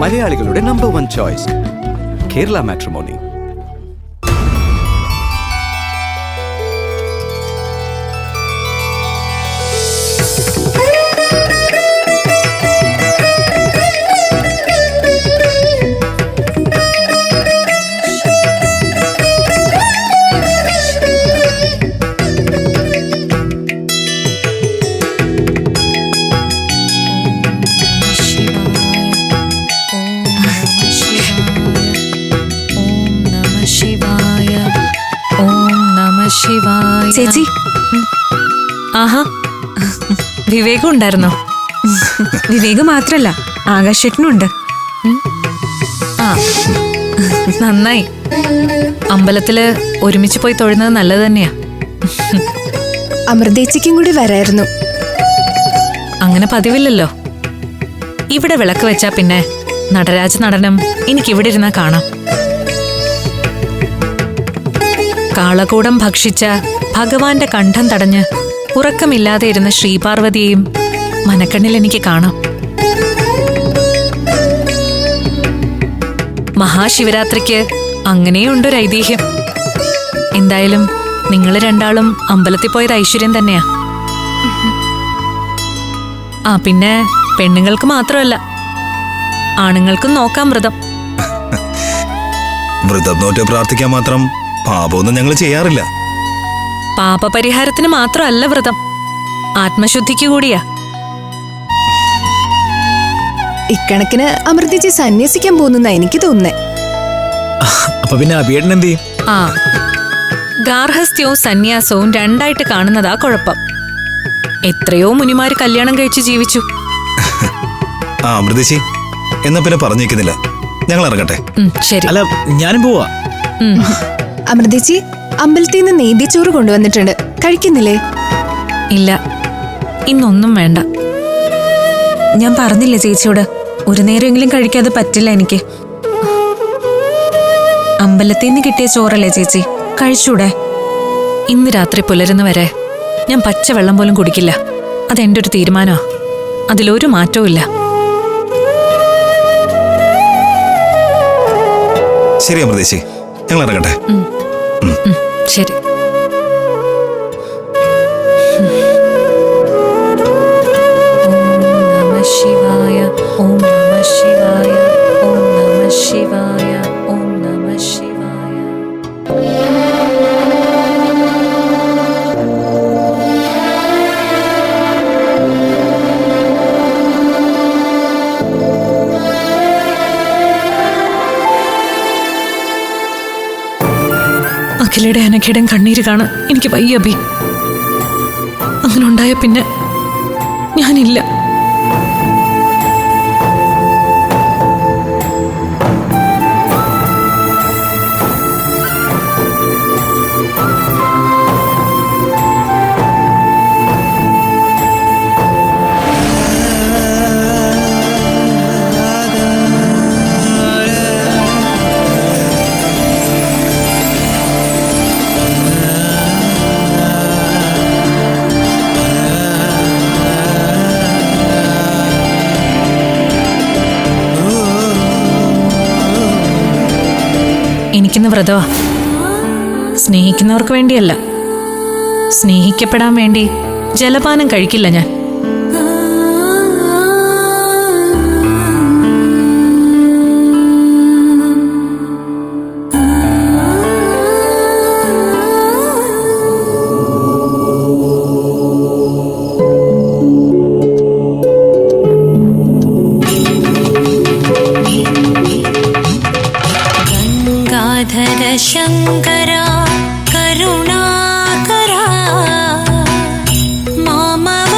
മലയാളികളുടെ number 1 choice Kerala matrimony. ചേച്ചി, ആഹാ, വിവേകം ഉണ്ടായിരുന്നോ? വിവേക് മാത്രല്ല, ആകാശേട്ടനുണ്ട്. ആ, നന്നായി. അമ്പലത്തില് ഒരുമിച്ച് പോയി തൊഴുന്നത് നല്ലത് തന്നെയാ. അമൃതേച്ചിക്കും കൂടി വരായിരുന്നു. അങ്ങനെ പതിവില്ലല്ലോ. ഇവിടെ വിളക്ക് വെച്ചാ പിന്നെ നടരാജ നടനം എനിക്കിവിടെ ഇരുന്നാ കാണാം. കാളകൂടം ഭക്ഷിച്ച ഭഗവാന്റെ കണ്ഠം തടഞ്ഞ് ഉറക്കമില്ലാതെ ഇരുന്ന ശ്രീപാർവതിയെയും മനക്കണ്ണിൽ എനിക്ക് കാണാം. മഹാശിവരാത്രിക്ക് അങ്ങനെയുണ്ടൊരു ഐതിഹ്യം. എന്തായാലും നിങ്ങൾ രണ്ടാളും അമ്പലത്തിൽ പോയത് ഐശ്വര്യം തന്നെയാ. ആ, പിന്നെ പെണ്ണുങ്ങൾക്ക് മാത്രമല്ല, ആണുങ്ങൾക്കും നോക്കാം വ്രതം. വ്രതം നോറ്റ് പ്രാർത്ഥിക്കാൻ മാത്രം പാപമൊന്നും ഞങ്ങൾ ചെയ്യാറില്ല. പാപപരിഹാരത്തിന് മാത്രമല്ല വ്രതം, ആത്മശുദ്ധിക്ക് കൂടിയാ. ഇക്കണക്കിന് അമൃതേച്ചി സന്യസിക്കാൻ പോകുന്ന എനിക്ക് തോന്നുന്നേ. അപ്പൊ പിന്നെ അഭിയേട്ടൻ എന്ത് ചെയ്യും? ആ, ഗാർഹസ്ഥ്യവും സന്യാസവും രണ്ടായിട്ട് കാണുന്നതാ കുഴപ്പം. എത്രയോ മുനിമാര് കല്യാണം കഴിച്ച് ജീവിച്ചു. ആ അമൃതേശി, എന്നാ പിന്നെ പറഞ്ഞേക്കുന്നില്ല, ഞങ്ങൾ ഇറങ്ങട്ടെ. ശരി. അല്ല, ഞാനും പോവാ. അമൃതേച്ചി, അമ്പലത്തിൽ നിന്ന് നെയ്തിച്ചോറ് കൊണ്ടുവന്നിട്ടുണ്ട്, കഴിക്കുന്നില്ലേ? ഇല്ല, ഇന്നൊന്നും വേണ്ട. ഞാൻ പറഞ്ഞില്ലേ ചേച്ചിയോട്, ഒരു നേരമെങ്കിലും കഴിക്കാതെ പറ്റില്ല എനിക്ക്. അമ്പലത്തിൽ നിന്ന് കിട്ടിയ ചോറല്ലേ ചേച്ചി, കഴിച്ചൂടെ? ഇന്ന് രാത്രി പുലരുന്നവരെ ഞാൻ പച്ചവെള്ളം പോലും കുടിക്കില്ല. അതെന്റെ ഒരു തീരുമാനമാ, അതിലൊരു മാറ്റവും ഇല്ല. ശരി അമൃതേശി, ഞങ്ങൾ ഇറങ്ങട്ടെ. ശരി. അഖിലയുടെ അനഘയുടെയും കണ്ണീര് കാണാൻ എനിക്ക് വയ്യ അഭി. അങ്ങനെ ഉണ്ടായ പിന്നെ ഞാനില്ല. എനിക്കിന്ന് വ്രതമാ. സ്നേഹിക്കുന്നവർക്ക് വേണ്ടിയല്ല, സ്നേഹിക്കപ്പെടാൻ വേണ്ടി ജലപാനം കഴിക്കില്ല ഞാൻ. शंकरा करुणाकरा मामव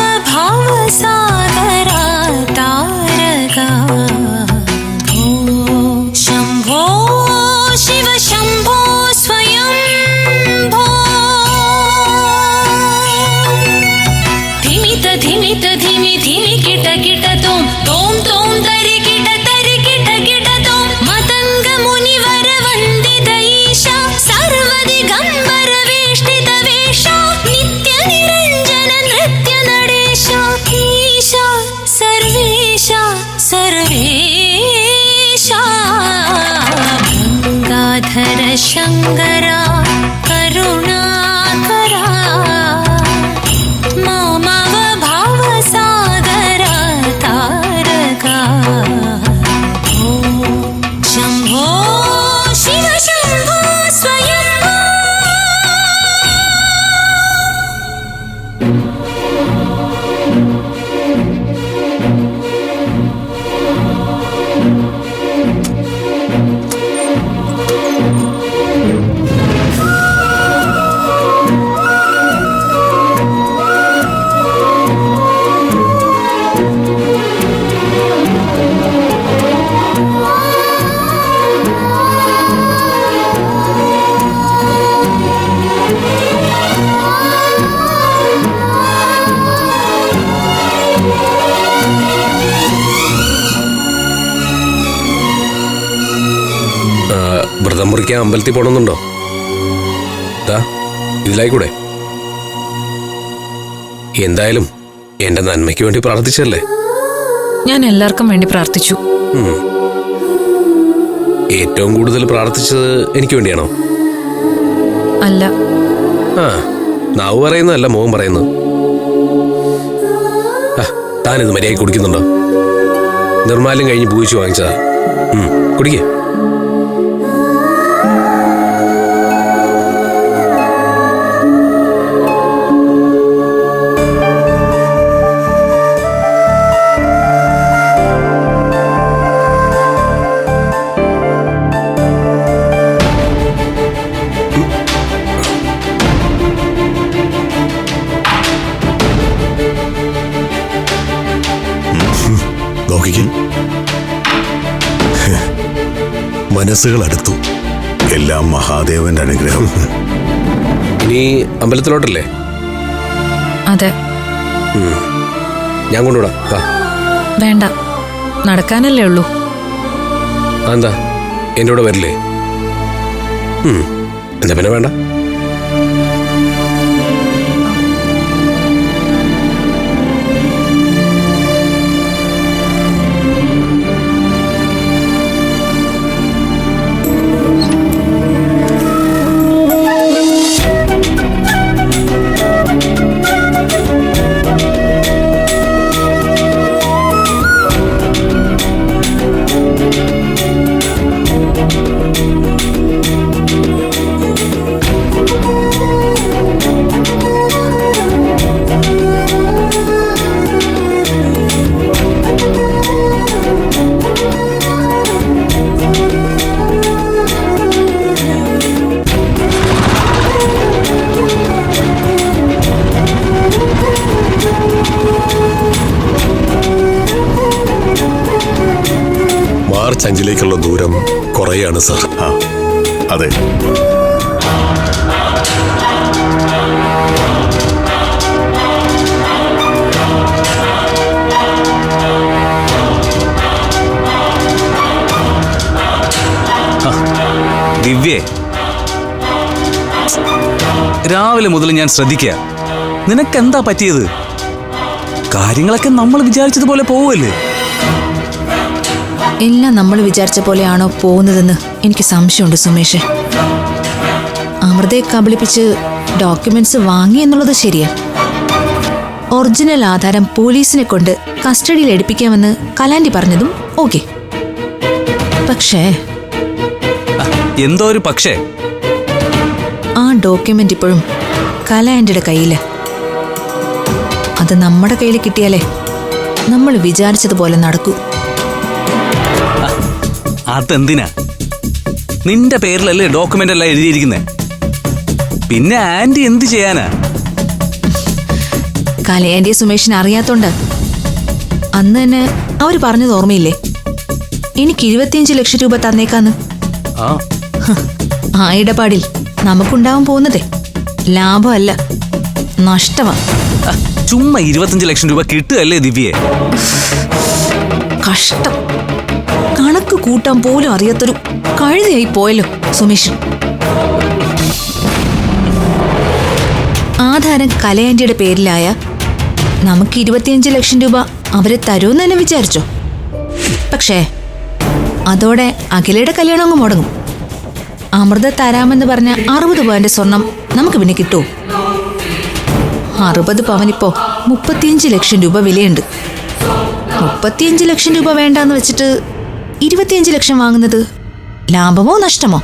വ്രതം മുറിക്കാൻ അമ്പലത്തിൽ പോണമെന്നുണ്ടോ? ഇതിലായിക്കൂടെ? എന്തായാലും എന്റെ നന്മയ്ക്ക് വേണ്ടി പ്രാർത്ഥിച്ചല്ലേ? ഞാൻ എല്ലാവർക്കും വേണ്ടി പ്രാർത്ഥിച്ചു. ഏറ്റവും കൂടുതൽ പ്രാർത്ഥിച്ചത് എനിക്ക് വേണ്ടിയാണോ? അല്ല. നാവ് പറയുന്നതല്ല, മോഹൻ പറയുന്നത്. താനിത് മര്യാദയ്ക്ക് കുടിക്കുന്നുണ്ടോ? നിർമ്മാല്യം കഴിഞ്ഞ് പൂജിച്ച് വാങ്ങിച്ചതാ. കുടിക്കേ. മനസ്സുകൾ അടുത്തു. എല്ലാം മഹാദേവന്റെ അനുഗ്രഹം. ഇനി അമ്പലത്തിലോട്ടല്ലേ? അതെ. ഞാൻ കൊണ്ടുവിടാം. വേണ്ട, നടക്കാനല്ലേ ഉള്ളൂ. എന്താ എന്റെ കൂടെ വരില്ലേ? എന്താ പിന്നെ വേണ്ട. മാർച്ച് 5 ദൂരം കുറയാണ് സർ. അതെ. ദിവ്യേ, രാവിലെ മുതൽ ഞാൻ ശ്രദ്ധിക്കുക. നിനക്കെന്താ പറ്റിയത്? കാര്യങ്ങളൊക്കെ നമ്മൾ വിചാരിച്ചതുപോലെ പോവല്ലേ? എല്ലാം നമ്മൾ വിചാരിച്ച പോലെയാണോ പോകുന്നതെന്ന് എനിക്ക് സംശയമുണ്ട് സുമേഷ്. അമൃതയെ കബളിപ്പിച്ച് ഡോക്യുമെന്റ്സ് വാങ്ങി എന്നുള്ളത് ശരിയാ. ഒറിജിനൽ ആധാരം പോലീസിനെ കൊണ്ട് കസ്റ്റഡിയിൽ എടുപ്പിക്കാമെന്ന് കലാൻഡി പറഞ്ഞതും ഓക്കെ. പക്ഷേ എന്തോ ഒരു പക്ഷേ. ആ ഡോക്യുമെന്റ് ഇപ്പോഴും കലാൻഡിയുടെ കയ്യില്. അത് നമ്മുടെ കയ്യിൽ കിട്ടിയാലേ നമ്മൾ വിചാരിച്ചതുപോലെ നടക്കൂ. അതെന്തിനാ? നിന്റെ പേരിലല്ലേ ഡോക്യുമെന്റ് എല്ലാം എഴുതിയിരിക്കുന്നേ? പിന്നെ ആന്റി എന്ത് ചെയ്യാനാ? കലയാന്റിയെ സുമേഷിന് അറിയാത്തോണ്ട് അന്ന് തന്നെ അവര് പറഞ്ഞത് ഓർമ്മയില്ലേ? എനിക്ക് 25 ലക്ഷം രൂപ തന്നേക്കാന്ന്. ആ ഇടപാടിൽ നമുക്കുണ്ടാവാൻ പോകുന്നതേ ലാഭമല്ല, നഷ്ടമാ. ചുമ്മാ 25 ലക്ഷം രൂപ കിട്ടുകയല്ലേ ദിവ്യേ? കഷ്ടം. കണക്ക് കൂട്ടാൻ പോലും അറിയാത്തൊരു കഴുതയായി പോയല്ലോ സുമേഷ്. ആധാരം കലയാന്റിയുടെ പേരിലായ നമുക്ക് 25 ലക്ഷം രൂപ അവരെ തരുമെന്ന് തന്നെ വിചാരിച്ചോ? പക്ഷേ അതോടെ അഖിലയുടെ കല്യാണം അങ്ങ് മുടങ്ങും. അമൃത തരാമെന്ന് പറഞ്ഞ 60 പവന്റെ സ്വർണം നമുക്ക് പിന്നെ കിട്ടുമോ? 60 പവനിപ്പോ 35 ലക്ഷം രൂപ വിലയുണ്ട്. 35 ലക്ഷം രൂപ വേണ്ടാന്ന് വെച്ചിട്ട് 25 ലക്ഷം വാങ്ങുന്നത് ലാഭമോ നഷ്ടമോ?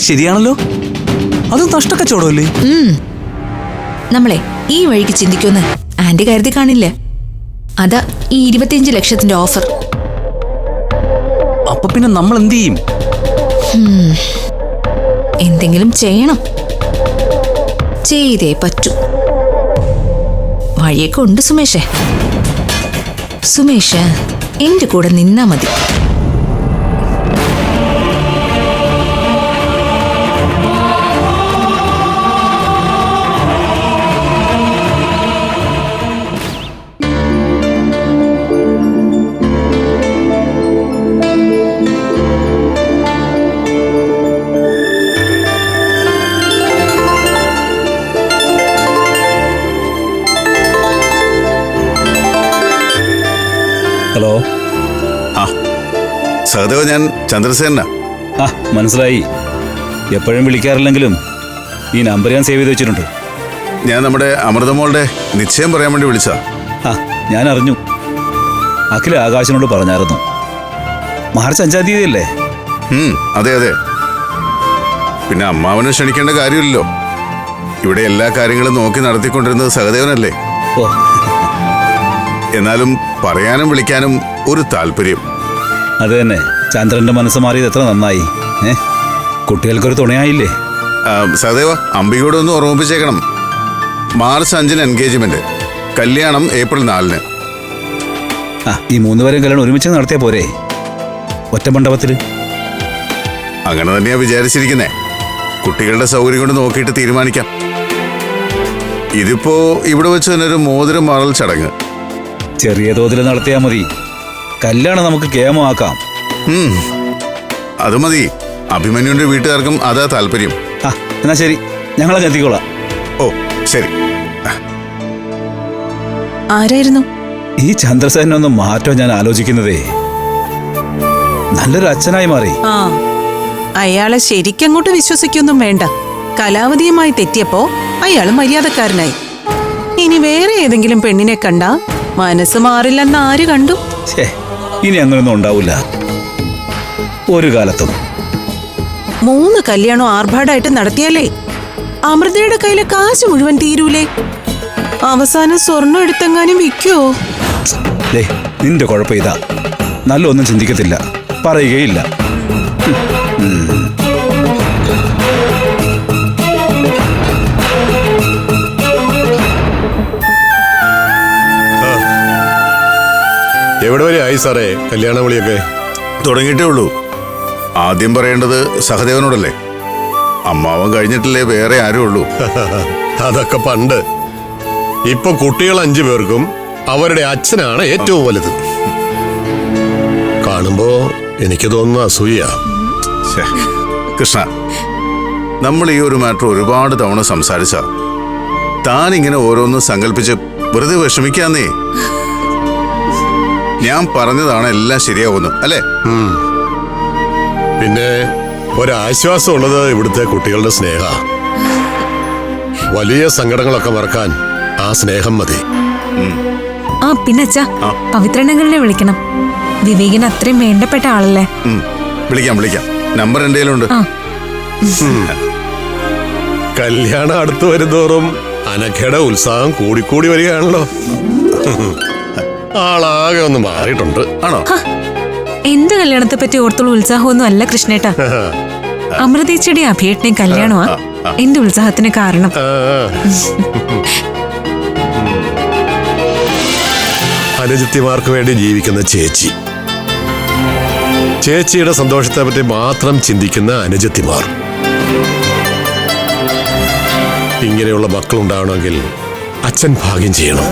ശരിയാണല്ലോ, അത് നഷ്ടക്കച്ചവടമല്ലേ? നമ്മളെ ഈ വഴിക്ക് ചിന്തിക്കുമെന്ന് ആന്റി കരുതി കാണില്ല. അതാ ഈ 25 ലക്ഷത്തിന്റെ ഓഫർ. അപ്പൊ പിന്നെ നമ്മൾ എന്ത് ചെയ്യും? എന്തെങ്കിലും ചെയ്യണം. ചെയ്തേ പറ്റൂ. വഴിയൊക്കെ ഉണ്ട് സുമേഷേ. സുമേഷ് എന്റെ കൂടെ നിന്നാ മതി. ഹലോ. സഹദേവ, ഞാൻ ചന്ദ്രസേനാ. ആ മനസ്സിലായി. എപ്പോഴും വിളിക്കാറില്ലെങ്കിലും ഈ നമ്പർ ഞാൻ സേവ് ചെയ്ത് വെച്ചിട്ടുണ്ട്. ഞാൻ നമ്മുടെ അമൃതമോളുടെ നിശ്ചയം പറയാൻ വേണ്ടി വിളിച്ചാ. ആ ഞാൻ അറിഞ്ഞു. അഖില ആകാശിനോട് പറഞ്ഞായിരുന്നു. മാർച്ച് 5-ാം തീയതി അല്ലേ? അതെ അതെ. പിന്നെ അമ്മാവനെ ക്ഷണിക്കേണ്ട കാര്യമില്ലല്ലോ. ഇവിടെ എല്ലാ കാര്യങ്ങളും നോക്കി നടത്തിക്കൊണ്ടിരുന്നത് സഹദേവനല്ലേ. ഓ, എന്നാലും പറയാനും വിളിക്കാനും ഒരു താല്പര്യം. അത് തന്നെ. ചന്ദ്രന്റെ മനസ്സ് മാറിയത് എത്ര നന്നായി. കുട്ടികൾക്കൊരു തുണയായില്ലേ? സഹദേവ, അംബികയോട് ഒന്ന് ഓർമ്മിപ്പിച്ചേക്കണം. മാർച്ച് 5-ന് എൻഗേജ്മെന്റ്, കല്യാണം ഏപ്രിൽ 4-ന്. ആ ഈ 3 പേരും കല്യാണം ഒരുമിച്ച് നടത്തിയാ പോരെ? ഒറ്റ മണ്ഡപത്തില്. അങ്ങനെ തന്നെയാ വിചാരിച്ചിരിക്കുന്നേ. കുട്ടികളുടെ സൗകര്യം കൊണ്ട് നോക്കിയിട്ട് തീരുമാനിക്കാം. ഇതിപ്പോ ഇവിടെ വെച്ച് തന്നെ ഒരു മോതിരം മാറൽ ചടങ്ങ് ചെറിയ തോതിൽ നടത്തിയാൽ മതി. കല്യാണം നമുക്ക് കേമമാക്കാം. അത് മതി. അഭിമന്യുവിന്റെ വീട്ടുകാർക്കും അതാ താല്പര്യം. ആ എന്നാ ശരി, ഞങ്ങളൊക്കെ എത്തിക്കോളാം. ഓ ശരി. ആരായിരുന്നു? ഈ ചന്ദ്രസേനൊന്ന് മാറ്റം ഞാൻ ആലോചിക്കുന്നതേ. നല്ലൊരു അച്ഛനായി മാറി. ആ അയാളെ ശരിക്കങ്ങോട്ട് വിശ്വസിക്കൊന്നും വേണ്ട. കലാവതിയുമായി തെറ്റിയപ്പോ അയാൾ മര്യാദക്കാരനായി. ഇനി വേറെ ഏതെങ്കിലും പെണ്ണിനെ കണ്ടാ മനസ്സ് മാറില്ലെന്ന് ആര് കണ്ടു? ഇനി അങ്ങനൊന്നും ഉണ്ടാവില്ല ഒരു കാലത്തും. 3 കല്യാണം ആർഭാടായിട്ട് നടത്തിയാലേ അമൃതയുടെ കയ്യിലെ കാശ് മുഴുവൻ തീരൂലേ? അവസാനം സ്വർണം എടുത്തെങ്ങാനും വിൽക്കോ? നിന്റെ കുഴപ്പം ഇതാ, നല്ല ഒന്നും ചിന്തിക്കത്തില്ല, പറയുകയില്ല. എവിടെ വരെ ആയി സാറേ കല്യാണ വിളിയൊക്കെ? തുടങ്ങിയിട്ടേ ഉള്ളൂ. ആദ്യം പറയേണ്ടത് സഹദേവനോടല്ലേ. അമ്മാവൻ കഴിഞ്ഞിട്ടില്ലേ വേറെ ആരും ഉള്ളൂ. അതൊക്കെ പണ്ട്. ഇപ്പൊ കുട്ടികൾ 5 പേർക്കും അവരുടെ അച്ഛനാണ് ഏറ്റവും വലുത്. കാണുമ്പോ എനിക്ക് തോന്നുന്ന അസൂയ. കൃഷ്ണ, നമ്മൾ ഈ ഒരു മാറ്റർ ഒരുപാട് തവണ സംസാരിച്ച താൻ ഇങ്ങനെ ഓരോന്നും സങ്കല്പിച്ച് വെറുതെ വിഷമിക്കാന്നേ. ഞാൻ പറഞ്ഞതാണ് എല്ലാം ശരിയാവുന്നു അല്ലേ? പിന്നെ ഒരാശ്വാസം ഉള്ളത് ഇവിടുത്തെ കുട്ടികളുടെ സ്നേഹ. വലിയ സങ്കടങ്ങളൊക്കെ മറക്കാൻ ആ സ്നേഹം മതി. ആ പിന്നച്ചാ, പവിത്രനഗറിനെ വിളിക്കണം. വിവേകിന് അത്രയും വേണ്ടപ്പെട്ട ആളല്ലേ. വിളിക്കാം വിളിക്കാം. നമ്പർ എന്റെ കയ്യിലുണ്ട്. കല്യാണം അടുത്തു വരുന്തോറും അനഘയുടെ ഉത്സാഹം കൂടിക്കൂടി വരികയാണല്ലോ. ആളാകെ ഒന്ന് മാറിയിട്ടുണ്ട്. ആണോ? എന്ത് കല്യാണത്തെ പറ്റി ഓർത്തുള്ള ഉത്സാഹമൊന്നും അല്ല കൃഷ്ണേട്ടാ. അമൃതേച്ചിയുടെ അഭിയേട്ടനെയും കല്യാണമാ എന്റെ ഉത്സാഹത്തിന് കാരണം. അനുജത്തിമാർക്ക് വേണ്ടി ജീവിക്കുന്ന ചേച്ചി, ചേച്ചിയുടെ സന്തോഷത്തെ പറ്റി മാത്രം ചിന്തിക്കുന്ന അനുജത്തിമാർ. ഇങ്ങനെയുള്ള മക്കളുണ്ടാവണമെങ്കിൽ അച്ഛൻ ഭാഗ്യം ചെയ്യണം.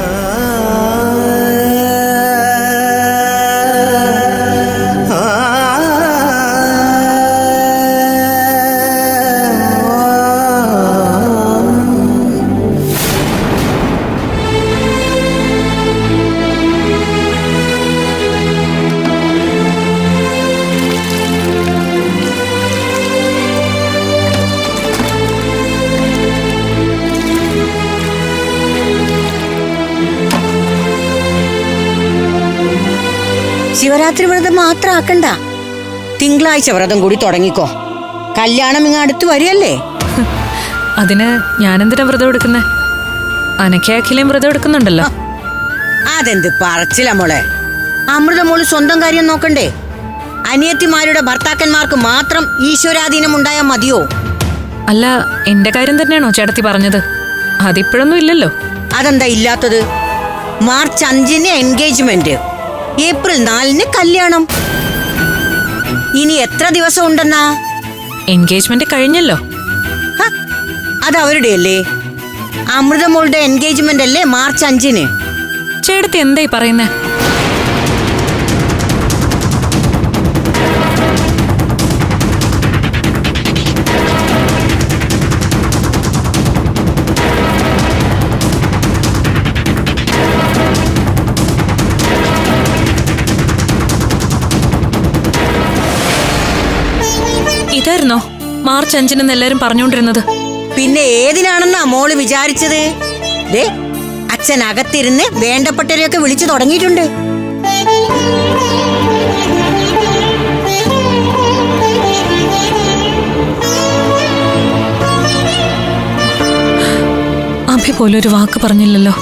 ശിവരാത്രി വ്രതം മാത്രം ആക്കണ്ട, തിങ്കളാഴ്ച വ്രതം കൂടി തുടങ്ങിക്കോ. കല്യാണം ഇങ്ങ് അടുത്ത് വരികയല്ലേ. അതിന് ഞാനെന്തിനാ വ്രതം എടുക്കുന്നേ? അനഖ്യാഖിലേം വ്രതം എടുക്കുന്നുണ്ടല്ലോ. അതെന്ത് പറച്ചില മോളെ. അമൃതമോള് സ്വന്തം കാര്യം നോക്കണ്ടേ? അനിയത്തിമാരുടെ ഭർത്താക്കന്മാർക്ക് മാത്രം ഈശ്വരാധീനം ഉണ്ടായാൽ മതിയോ? അല്ല, എന്റെ കാര്യം തന്നെയാണോ ചേട്ടത്തി പറഞ്ഞത്? അതിപ്പോഴൊന്നും ഇല്ലല്ലോ. അതെന്താ ഇല്ലാത്തത്? മാർച്ച് 5-ന് എൻഗേജ്മെന്റ്, ഏപ്രിൽ 4-ന് കല്യാണം. ഇനി എത്ര ദിവസം ഉണ്ടെന്നാ? എൻഗേജ്മെന്റ് കഴിഞ്ഞല്ലോ. അത് അവരുടെയല്ലേ. അമൃതമോളുടെ എൻഗേജ്മെന്റ് അല്ലേ മാർച്ച് 5-ന്. ചേട്ടത്തി എന്തായി പറയുന്നേ? മാർച്ച് 5 എല്ലാരും പറഞ്ഞുകൊണ്ടിരുന്നത്. പിന്നെ ഏതിനാണെന്നാ മോള് വിചാരിച്ചത്? ദേ അച്ഛൻ അകത്തിരുന്ന് വേണ്ടപ്പെട്ടവരെയൊക്കെ വിളിച്ചു തുടങ്ങിയിട്ടുണ്ട്. അഭി പോലും ഒരു വാക്ക് പറഞ്ഞില്ലല്ലോ.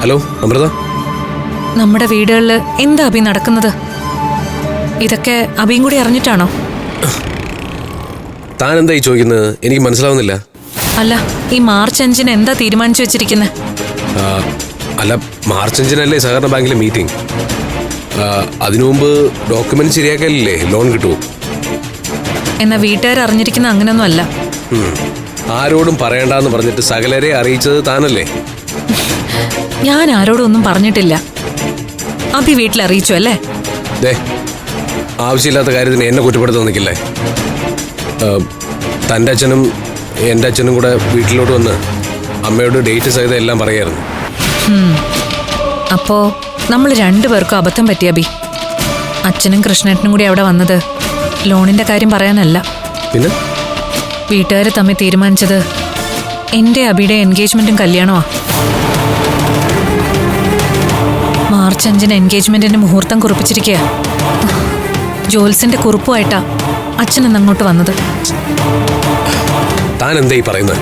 ഹലോ അമൃത, നമ്മുടെ വീടുകളിൽ എന്താ അഭി നടക്കുന്നത്? ഇതൊക്കെ അഭിയും കൂടി അറിഞ്ഞിട്ടാണോ? താൻ എന്താ ഈ ചോദിക്കുന്നത്? എനിക്ക് മനസ്സിലാവുന്നില്ല. അല്ല, ഈ മാർച്ച് 5 എന്താ തീരുമാനിച്ചു വെച്ചിരിക്കുന്നത്? അല്ല, മാർച്ച് 5 സഹകരണ ബാങ്കിലെ മീറ്റിംഗ്. അതിനു മുമ്പ് ഡോക്യുമെന്റ് ശരിയാക്കല്ലേ ലോൺ കിട്ടൂ. എന്നാ വീട്ടുകാർ അറിഞ്ഞിരിക്കുന്ന അങ്ങനെയൊന്നും അല്ല. ആരോടും പറയണ്ടെന്ന് പറഞ്ഞിട്ട് സകലരെ അറിയിച്ചത് താനല്ലേ? ഞാൻ ആരോടും ഒന്നും പറഞ്ഞിട്ടില്ല. അഭി വീട്ടിൽ അറിയിച്ചു അല്ലേ? ദേ, ആവശ്യമില്ലാത്ത കാര്യത്തിന് എന്നെ കുറ്റപ്പെടുത്താൻ നിൽക്കില്ലേ. തൻ്റെ അച്ഛനും എൻ്റെ അച്ഛനും കൂടെ വീട്ടിലോട്ട് വന്ന് അമ്മയോട് ഡേറ്റ് സഹിതം എല്ലാം പറയായിരുന്നു. അപ്പോ നമ്മൾ രണ്ടുപേർക്കും അബദ്ധം പറ്റി അഭി. അച്ഛനും കൃഷ്ണേട്ടനും കൂടി അവിടെ വന്നത് ലോണിന്റെ കാര്യം പറയാനല്ല. പിന്നെ വീട്ടുകാർ തമ്മിൽ തീരുമാനിച്ചത് എൻ്റെ അഭിയുടെ എൻഗേജ്മെന്റും കല്യാണമാ. മാർച്ച് 5 എൻഗേജ്മെന്റിന് മുഹൂർത്തം കുറിപ്പിച്ചിരിക്കുക. ജോൽസിന്റെ കുറിപ്പുമായിട്ടാ അച്ഛൻ അങ്ങോട്ട് വന്നത്. താൻ എന്താ ഈ പറയുന്നത്?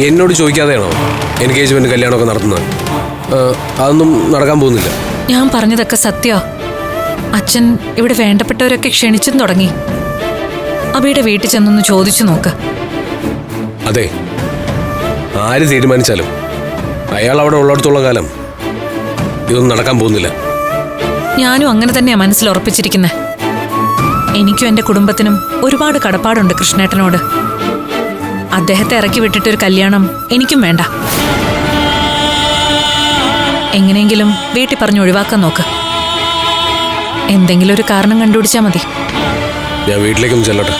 എന്നോട് ചോദിക്കാതെയാണോ എൻഗേജ്മെന്റ് കല്യാണമൊക്കെ നടത്തുന്നത്? അതൊന്നും നടക്കാൻ പോകുന്നില്ല. ഞാൻ പറഞ്ഞതൊക്കെ സത്യ. അച്ഛൻ ഇവിടെ വേണ്ടപ്പെട്ടവരൊക്കെ ക്ഷണിച്ചും തുടങ്ങി. അഭിയുടെ വീട്ടിൽ ചെന്നൊന്ന് ചോദിച്ചു നോക്ക്. അതെ, ആര് തീരുമാനിച്ചാലും അയാൾ അവിടെ ഉള്ളിടത്തോളം കാലം ഇതൊന്നും നടക്കാൻ പോകുന്നില്ല. ഞാനും അങ്ങനെ തന്നെയാ മനസ്സിൽ ഉറപ്പിച്ചിരിക്കുന്നത്. എനിക്കും എൻ്റെ കുടുംബത്തിനും ഒരുപാട് കടപ്പാടുണ്ട് കൃഷ്ണേട്ടനോട്. അദ്ദേഹത്തെ ഇറക്കി വിട്ടിട്ടൊരു കല്യാണം എനിക്കും വേണ്ട. എങ്ങനെയെങ്കിലും വീട്ടിൽ പറഞ്ഞ് ഒഴിവാക്കാൻ നോക്ക്. എന്തെങ്കിലും ഒരു കാരണം കണ്ടുപിടിച്ചാൽ മതി. ഞാൻ വീട്ടിലേക്കൊന്ന് ചെല്ലട്ടെ.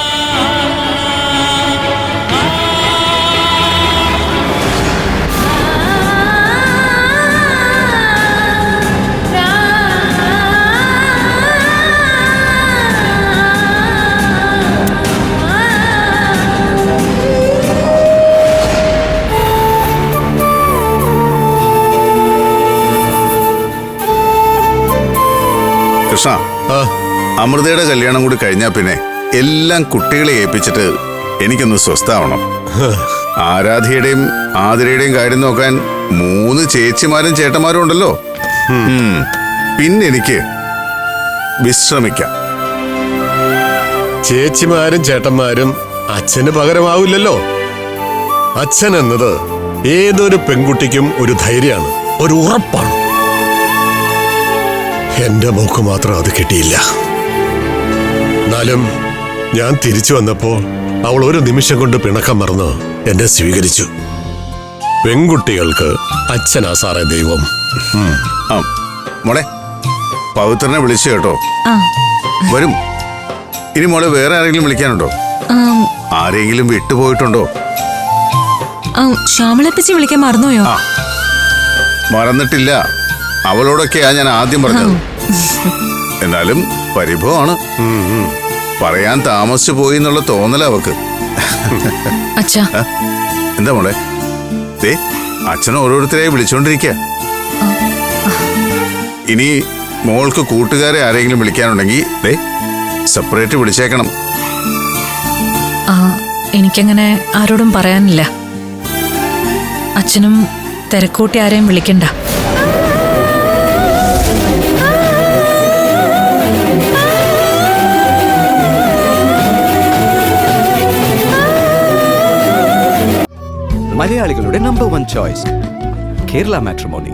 കൃഷ്ണ, അമൃതയുടെ കല്യാണം കൂടി കഴിഞ്ഞാ പിന്നെ എല്ലാം കുട്ടികളെ ഏൽപ്പിച്ചിട്ട് എനിക്കൊന്ന് സ്വസ്ഥാവണം. ആരാധ്യയുടെയും ആതിരയുടെയും കാര്യം നോക്കാൻ 3 ചേച്ചിമാരും ചേട്ടന്മാരും ഉണ്ടല്ലോ. പിന്നെ എനിക്ക് വിശ്രമിക്കാം. ചേച്ചിമാരും ചേട്ടന്മാരും അച്ഛന് പകരമാവില്ലല്ലോ. അച്ഛൻ എന്നത് ഏതൊരു പെൺകുട്ടിക്കും ഒരു ധൈര്യമാണ്, ഒരു ഉറപ്പാണ്. എന്റെ മോക്ക് മാത്രം അത് കിട്ടിയില്ല. എന്നാലും ഞാൻ തിരിച്ചു വന്നപ്പോ അവൾ ഒരു നിമിഷം കൊണ്ട് പിണക്കം മറന്ന് എന്നെ സ്വീകരിച്ചു. പെൺകുട്ടികൾക്ക് അച്ഛനാ സാറേ ദൈവം. മോളെ, പവിത്രനെ വിളിച്ചു കേട്ടോ. വരും. ഇനി മോളെ വേറെ ആരെങ്കിലും വിളിക്കാനുണ്ടോ? ആരെങ്കിലും വിട്ടുപോയിട്ടുണ്ടോ? ശ്യാമളപ്പച്ചി വിളിക്കാൻ മറന്നുപോയോ? മറന്നിട്ടില്ല. അവളോടൊക്കെയാ ഞാൻ ആദ്യം പറഞ്ഞത്. എന്നാലും പരിഭവമാണ്. പറയാൻ താമസിച്ചു പോയി എന്നുള്ള തോന്നല അവക്ക്. അച്ഛാ, എന്താ മോളെ? ദേ, അച്ഛൻ ഓരോരുത്തരെയായി വിളിച്ചോണ്ടിരിക്കുക. ഇനി മോൾക്ക് കൂട്ടുകാരെ ആരെങ്കിലും വിളിക്കാനുണ്ടെങ്കിൽ ദേ സെപ്പറേറ്റ് വിളിച്ചേക്കണം. എനിക്കങ്ങനെ ആരോടും പറയാനില്ല. അച്ഛനും തിരക്കൂട്ടി ആരെയും വിളിക്കണ്ട. മലയാളികളുടെ നമ്പർ 1 ചോയ്സ് കേരള മാട്രിമോണി.